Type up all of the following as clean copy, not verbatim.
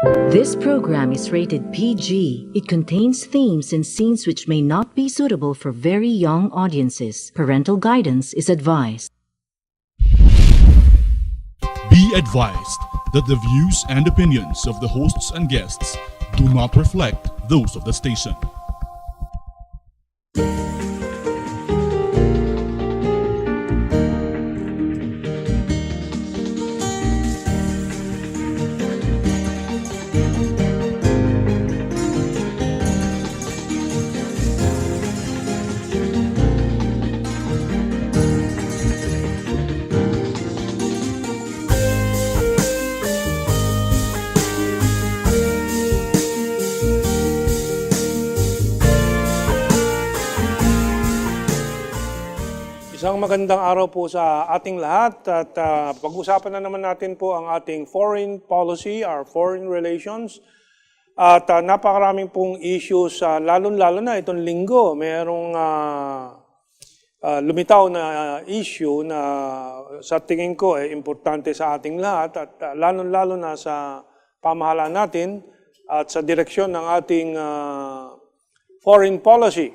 This program is rated PG. It contains themes and scenes which may not be suitable for very young audiences. Parental guidance is advised. Be advised that the views and opinions of the hosts and guests do not reflect those of the station. Isang magandang araw po sa ating lahat at pag-usapan na naman natin po ang ating foreign policy, our foreign relations. At napakaraming pong issues, lalo-lalo na itong linggo. Mayroong lumitaw na issue na sa tingin ko importante sa ating lahat at lalo-lalo na sa pamahalaan natin at sa direksyon ng ating foreign policy.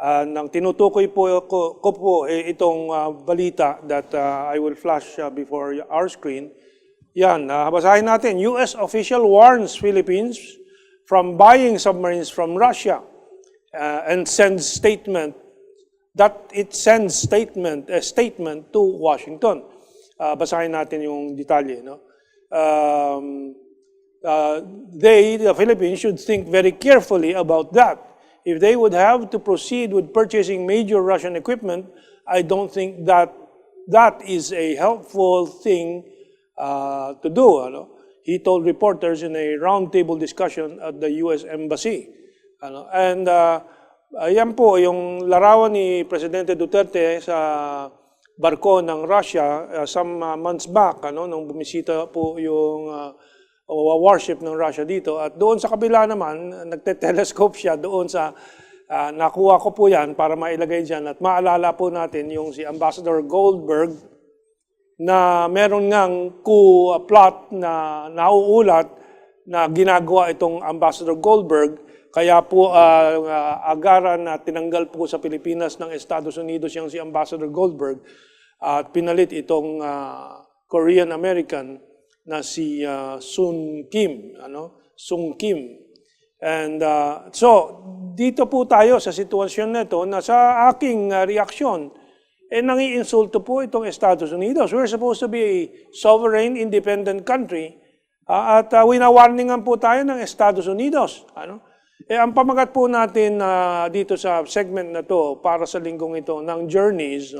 Nang tinutukoy ko po itong balita that I will flash before our screen. Yan, basahin natin. U.S. official warns Philippines from buying submarines from Russia and sends statement a statement to Washington. Basahin natin yung detalye. No? The Philippines should think very carefully about that. If they would have to proceed with purchasing major Russian equipment, I don't think that is a helpful thing to do. He told reporters in a roundtable discussion at the U.S. Embassy. And yan po, yung larawan ni Presidente Duterte sa barko ng Russia some months back, nung bumisita po yung warship ng Russia dito. At doon sa kabila naman, nagte-telescope siya doon sa, nakuha ko po yan para mailagay dyan. At maalala po natin yung si Ambassador Goldberg na meron ngang coup plot na nauulat na ginagawa itong Ambassador Goldberg. Kaya po agaran na tinanggal po sa Pilipinas ng Estados Unidos yung si Ambassador Goldberg at pinalit itong Korean-American na si Sung Kim. And so, dito po tayo sa sitwasyon na ito na sa aking reaksyon, nangiinsulto po itong Estados Unidos. We're supposed to be a sovereign, independent country at winawarningan po tayo ng Estados Unidos. Ang pamagat po natin dito sa segment na to para sa linggong ito ng Journeys,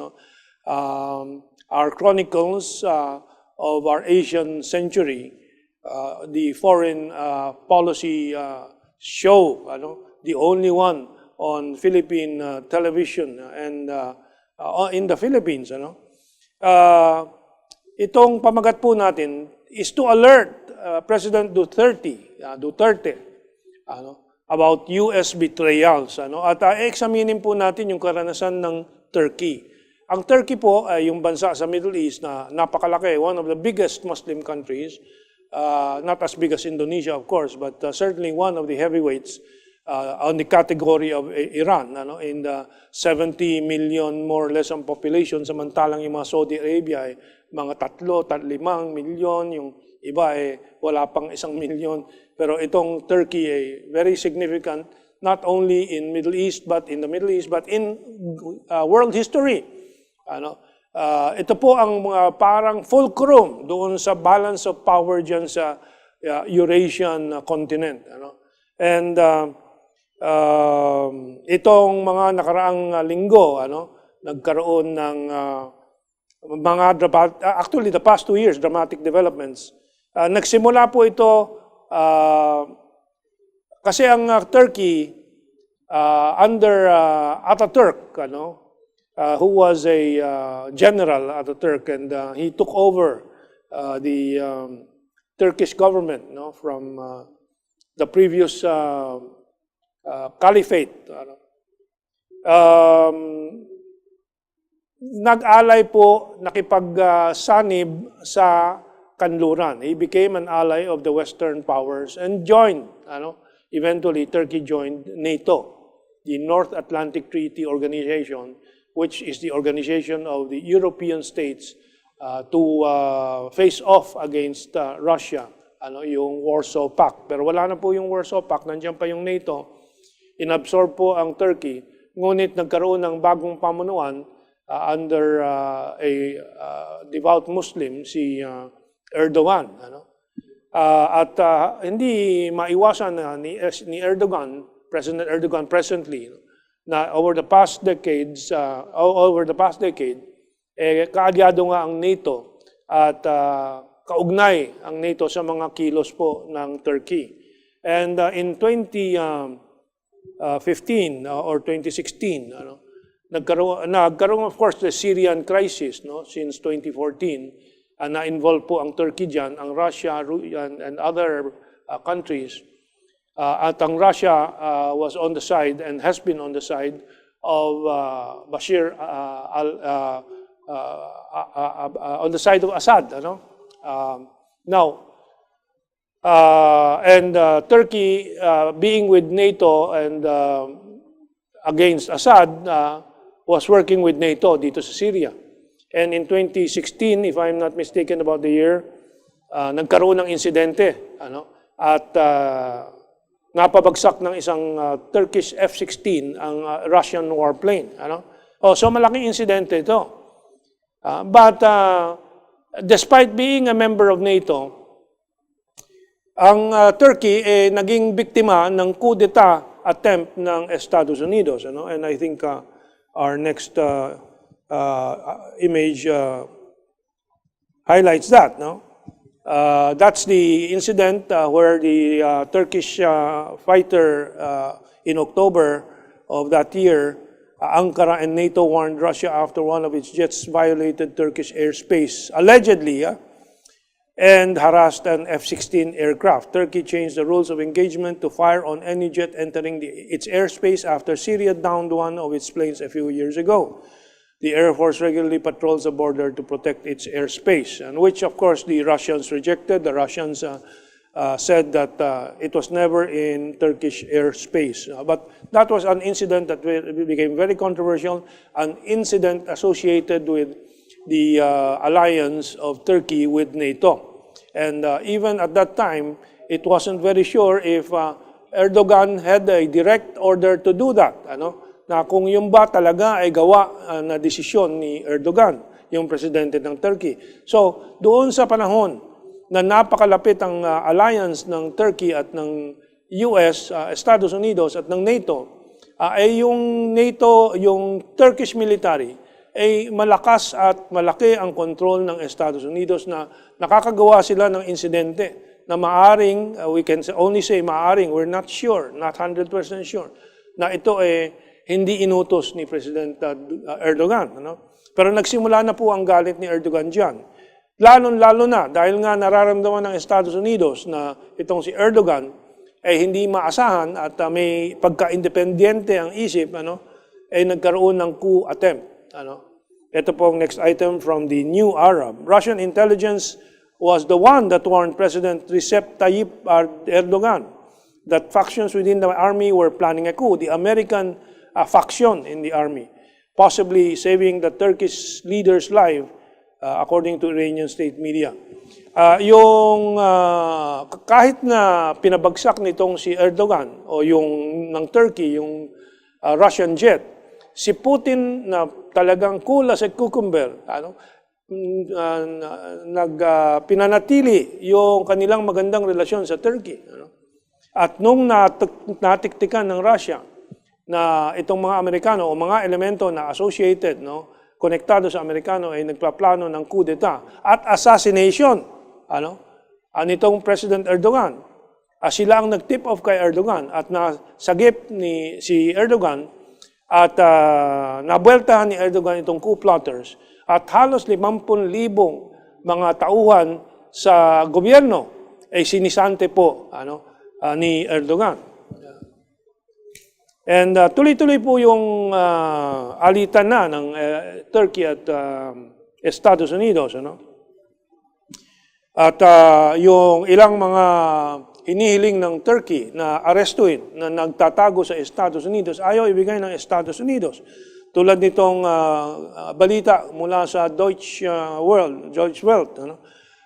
our Chronicles, of our Asian century, the foreign policy show, the only one on Philippine television and in the Philippines. Itong pamagat po natin is to alert President Duterte about U.S. betrayals. At examinin po natin yung karanasan ng Turkey. Ang Turkey po ay yung bansa sa Middle East na napakalaki, one of the biggest Muslim countries, not as big as Indonesia of course, but certainly one of the heavyweights on the category of Iran, in the 70 million more or less ang population, samantalang yung mga Saudi Arabia ay mga 3-5 milyon, yung iba ay wala pang 1 milyon. Pero itong Turkey ay very significant, not only in Middle East, but in the Middle East, but in world history. Ito po ang mga parang fulcrum doon sa balance of power dyan sa Eurasian continent. And itong mga nakaraang linggo, nagkaroon ng mga actually the past 2 years, dramatic developments. Nagsimula po ito kasi ang Turkey under Ataturk, who was a general at the Turk, and he took over the Turkish government from the previous caliphate. Nag-alay po, nakipagsanib sa kanluran. He became an ally of the Western powers and joined, eventually Turkey joined NATO, the North Atlantic Treaty Organization, which is the organization of the European states to face off against Russia, yung Warsaw Pact. Pero wala na po yung Warsaw Pact, nandiyan pa yung NATO, inabsorb po ang Turkey, ngunit nagkaroon ng bagong pamunuan under a devout Muslim, si Erdogan. At hindi maiwasan ni Erdogan, President Erdogan presently, na over the past decade, kaalyado nga ang NATO at kaugnay ang NATO sa mga kilos po ng Turkey. And in 2015 or 2016, nagkaroon of course the Syrian crisis, since 2014, na-involve po ang Turkey dyan, ang Russia and other countries. At ang Russia was on the side and has been on the side of Bashir on the side of Assad. Turkey being with NATO and against Assad was working with NATO dito sa Syria. And in 2016, if I'm not mistaken about the year, nagkaroon ng insidente. At napabagsak ng isang Turkish F-16 ang Russian warplane. So malaking insidente ito. But despite being a member of NATO, ang Turkey naging biktima ng coup d'etat attempt ng Estados Unidos. And I think our next image highlights that. That's the incident where the Turkish fighter in October of that year, Ankara and NATO warned Russia after one of its jets violated Turkish airspace, allegedly, and harassed an F-16 aircraft. Turkey changed the rules of engagement to fire on any jet entering its airspace after Syria downed one of its planes a few years ago. The Air Force regularly patrols the border to protect its airspace, and which, of course, the Russians rejected. The Russians said that it was never in Turkish airspace. But that was an incident that became very controversial, an incident associated with the alliance of Turkey with NATO. And even at that time, it wasn't very sure if Erdogan had a direct order to do that. Na kung yung ba talaga ay gawa na desisyon ni Erdogan, yung presidente ng Turkey. So, doon sa panahon na napakalapit ang alliance ng Turkey at ng US, Estados Unidos at ng NATO, ay yung NATO, yung Turkish military, ay malakas at malaki ang control ng Estados Unidos na nakakagawa sila ng insidente na maaring, we can only say maaring, we're not sure, not 100% sure, na ito ay hindi inutos ni President Erdogan. Pero nagsimula na po ang galit ni Erdogan dyan. Lalo na dahil nga nararamdaman ng Estados Unidos na itong si Erdogan ay hindi maasahan at may pagka-independyente ang isip, ay nagkaroon ng coup attempt. Ito po ang next item from the New Arab. Russian intelligence was the one that warned President Recep Tayyip Erdogan that factions within the army were planning a coup. The American faction in the army, possibly saving the Turkish leader's life, according to Iranian state media. Kahit na pinabagsak nitong si Erdogan o yung ng Turkey, yung Russian jet, si Putin na talagang cool as a cucumber, pinanatili yung kanilang magandang relasyon sa Turkey. At nung natiktikan ng Russia na itong mga Amerikano o mga elemento na associated, konektado sa Amerikano ay nagpaplano ng coup d'etat at assassination, nitong President Erdogan. Sila ang nag-tip off kay Erdogan at nasagip si Erdogan at nabueltahan ni Erdogan itong coup plotters at halos 50,000 mga tauhan sa gobyerno ay sinisante po ni Erdogan. And tuloy-tuloy po yung alitan na ng Turkey at Estados Unidos. At yung ilang mga hinihiling ng Turkey na arestuin na nagtatago sa Estados Unidos, ayaw ibigay ng Estados Unidos. Tulad nitong balita mula sa Deutsche Welt, ano?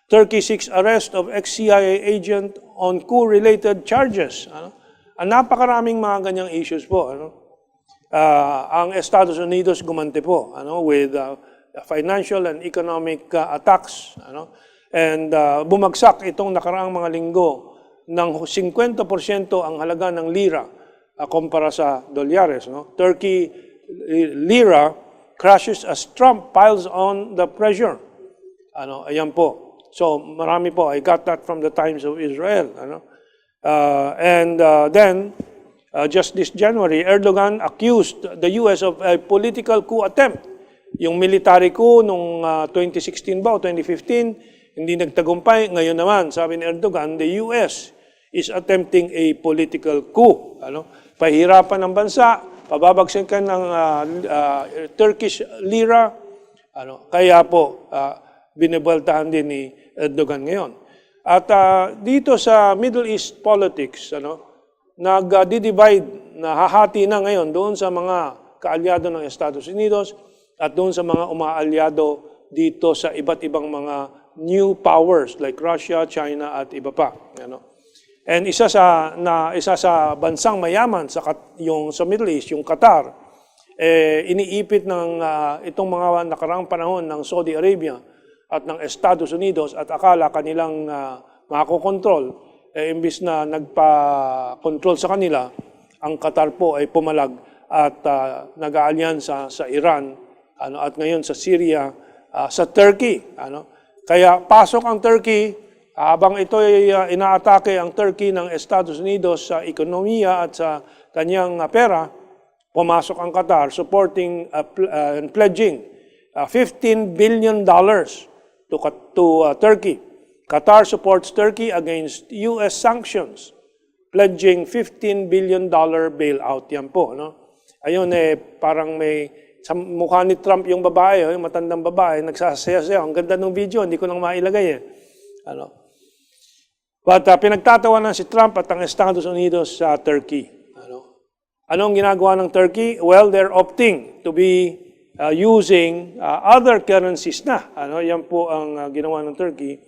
Turkey seeks arrest of ex-CIA agent on coup-related charges. Ano? Napakaraming mga ganyang issues po. Ano? Ang Estados Unidos gumante po with financial and economic attacks. Ano? And bumagsak itong nakaraang mga linggo ng 50% ang halaga ng lira kumpara sa dolyares. No? Turkey lira crashes as Trump piles on the pressure. Ayan po. So marami po. I got that from the Times of Israel. Then, just this January, Erdogan accused the US of a political coup attempt. Yung military coup nung 2016 ba o 2015, hindi nagtagumpay. Ngayon naman, sabi ni Erdogan, the US is attempting a political coup. Pahirapan ng bansa, pababagsakan ng Turkish lira. Kaya po, binibaltahan din ni Erdogan ngayon. At dito sa Middle East politics, nag-divide, nahahati na ngayon doon sa mga kaalyado ng Estados Unidos at doon sa mga umaalyado dito sa iba't ibang mga new powers like Russia, China at iba pa. And isa sa bansang mayaman sa Middle East, yung Qatar, iniipit ng itong mga nakaraang panahon ng Saudi Arabia at ng Estados Unidos at akala kanilang makokontrol, imbis na nagpa-control sa kanila, ang Qatar po ay pumalag at nag-aalyansa sa Iran at ngayon sa Syria, sa Turkey. Kaya pasok ang Turkey. Habang ito ay inaatake ang Turkey ng Estados Unidos sa ekonomiya at sa kanyang pera, pumasok ang Qatar supporting and pledging $15 billion to Turkey. Qatar supports Turkey against US sanctions, pledging $15 billion bailout. Yan po. Ayun, parang may mukha ni Trump yung babae, yung matandang babae, nagsasaya-saya. Ang ganda ng video, hindi ko nang mailagay. But pinagtatawanan si Trump at ang Estados Unidos sa Turkey. Anong ginagawa ng Turkey? Well, they're opting to be using other currencies na. Yan po ang ginawa ng Turkey.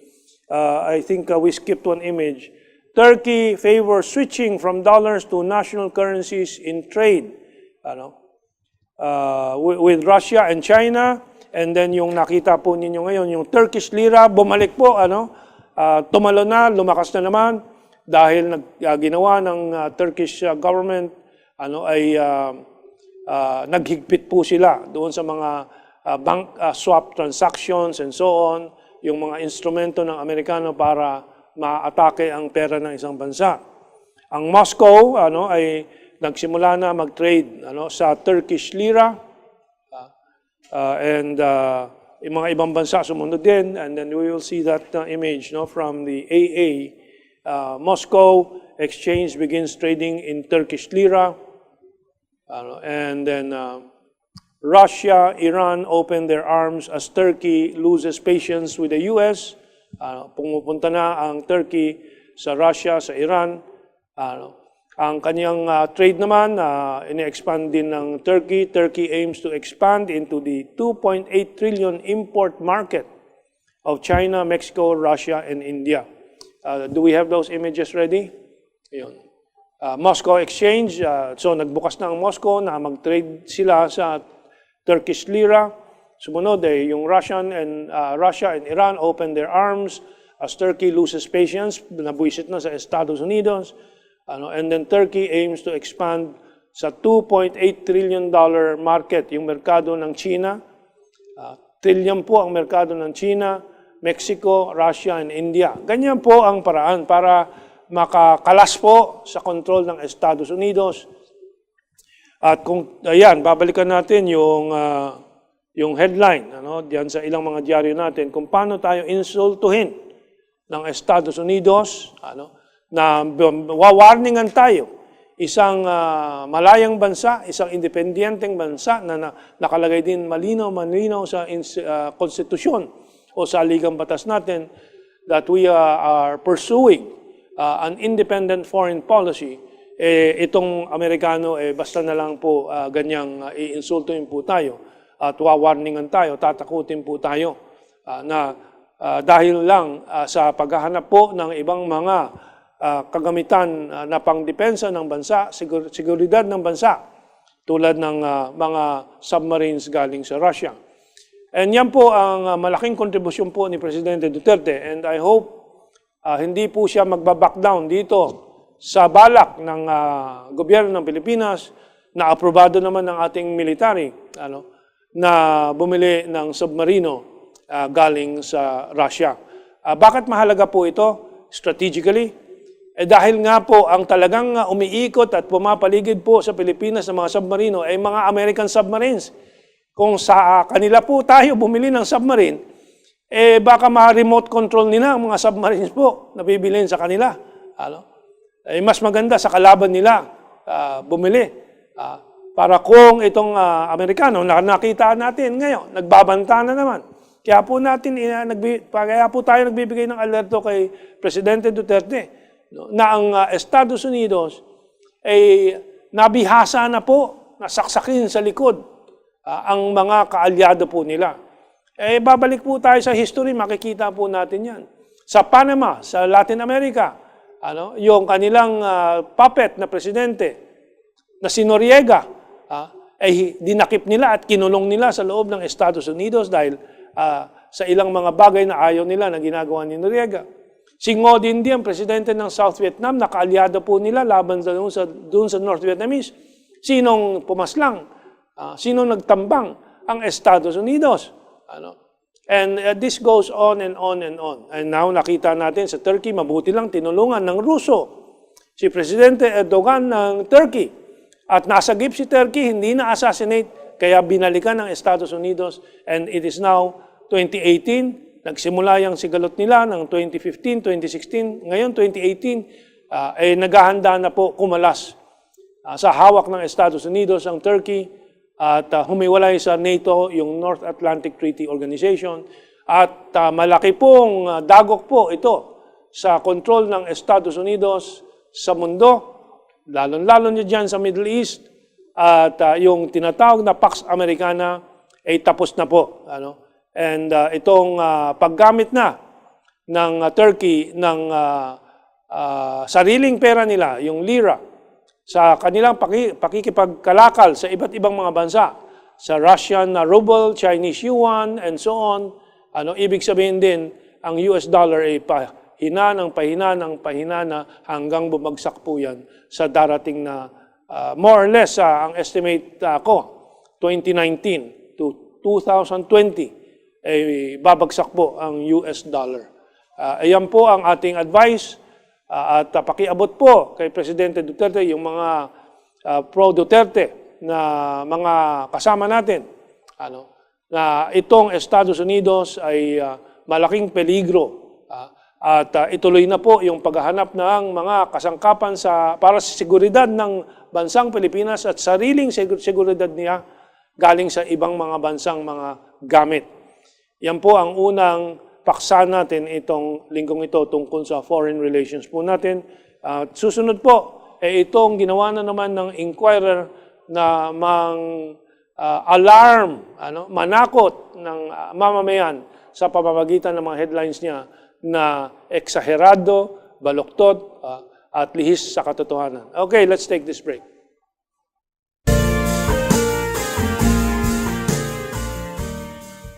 I think we skipped one image. Turkey favors switching from dollars to national currencies in trade. With Russia and China. And then yung nakita po ninyo ngayon, yung Turkish lira, bumalik po, tumalo na, lumakas na naman dahil ginawa ng Turkish government naghigpit po sila doon sa mga bank swap transactions and so on, yung mga instrumento ng Amerikano para maatake ang pera ng isang bansa. Ang Moscow ay nagsimula na mag-trade sa Turkish lira and yung mga ibang bansa sumunod din, and then we will see that image from the AA. Moscow exchange begins trading in Turkish lira, and then Russia, Iran open their arms as Turkey loses patience with the US. Pumupunta na ang Turkey sa Russia, sa Iran. Ang kanyang trade naman, ini-expand din ng Turkey. Turkey aims to expand into the 2.8 trillion import market of China, Mexico, Russia, and India. Do we have those images ready? Ayun. Moscow exchange, so nagbukas na ang Moscow na mag-trade sila sa Turkish lira. Sumunod yung Russia and Iran open their arms as Turkey loses patience, nabuisit na sa Estados Unidos. And then Turkey aims to expand sa $2.8 trillion market, yung merkado ng China. Trillion po ang merkado ng China, Mexico, Russia, and India. Ganyan po ang paraan para makakalas po sa kontrol ng Estados Unidos. At kung, ayan, babalikan natin yung headline, diyan sa ilang mga dyaryo natin, kung paano tayo insultuhin ng Estados Unidos, na wawarningan tayo, isang malayang bansa, isang independenteng bansa na nakalagay din malinaw sa konstitusyon o sa ligang batas natin, that we are pursuing an independent foreign policy, itong Amerikano, basta na lang po ganyang iinsultuin po tayo at wawarningan tayo, tatakutin po tayo na dahil lang sa paghahanap po ng ibang mga kagamitan na pangdepensa ng bansa, seguridad ng bansa, tulad ng mga submarines galing sa Russia. And yan po ang malaking kontribusyon po ni Presidente Duterte, and I hope hindi po siya magbaback down dito sa balak ng gobyerno ng Pilipinas na aprobado naman ng ating military na bumili ng submarino galing sa Russia. Bakit mahalaga po ito strategically? Dahil nga po ang talagang umiikot at pumapaligid po sa Pilipinas ng mga submarino ay mga American submarines. Kung sa kanila po tayo bumili ng submarine, baka ma-remote control nila ang mga submarines po na bibilhin sa kanila. Mas maganda sa kalaban nila bumili. Para kung itong Amerikano, nakita natin ngayon, nagbabanta na naman. Kaya po tayo nagbibigay ng alerto kay Presidente Duterte na ang Estados Unidos ay nabihasa na po, nasaksakin sa likod ang mga kaalyado po nila. Babalik po tayo sa history, makikita po natin yan. Sa Panama, sa Latin America, yung kanilang puppet na presidente na si Noriega, ay dinakip nila at kinulong nila sa loob ng Estados Unidos dahil sa ilang mga bagay na ayaw nila na ginagawa ni Noriega. Si Ngo Dinh Diem, presidente ng South Vietnam, nakaalyado po nila laban doon sa North Vietnamese. Sinong pumaslang? Sinong nagtambang? Ang Estados Unidos. And this goes on and on and on. And now nakita natin sa Turkey, mabuti lang tinulungan ng Ruso si Presidente Erdogan ng Turkey. At nasagip si Turkey, hindi na-assassinate, kaya binalikan ng Estados Unidos. And it is now 2018, nagsimula yung sigalot nila ng 2015, 2016. Ngayon, 2018, naghahanda na po kumalas sa hawak ng Estados Unidos ang Turkey at humiwalay sa NATO, yung North Atlantic Treaty Organization. At malaki pong dagok po ito sa kontrol ng Estados Unidos sa mundo, lalo-lalo niya dyan sa Middle East. At yung tinatawag na Pax Americana ay tapos na po. And itong paggamit na ng Turkey ng sariling pera nila, yung lira, sa kanilang pakikipagkalakal sa iba't ibang mga bansa, sa Russian ruble, Chinese yuan, and so on, ibig sabihin din, ang US dollar ay pahina na hanggang bumagsak po yan sa darating na more or less, ang estimate ko, 2019 to 2020, babagsak po ang US dollar. Ayan po ang ating advice at pakiabot po kay Presidente Duterte yung mga pro-Duterte na mga kasama natin na itong Estados Unidos ay malaking peligro at ituloy na po yung paghahanap ng mga kasangkapan para sa seguridad ng bansang Pilipinas at sariling seguridad niya galing sa ibang mga bansang mga gamit. Yan po ang unang paksa natin itong linggong ito tungkol sa foreign relations po natin. Susunod po, itong ginawa na naman ng Inquirer na alarm, manakot ng mamamayan sa pamamagitan ng mga headlines niya na eksaherado, baluktot, at lihis sa katotohanan. Okay, let's take this break.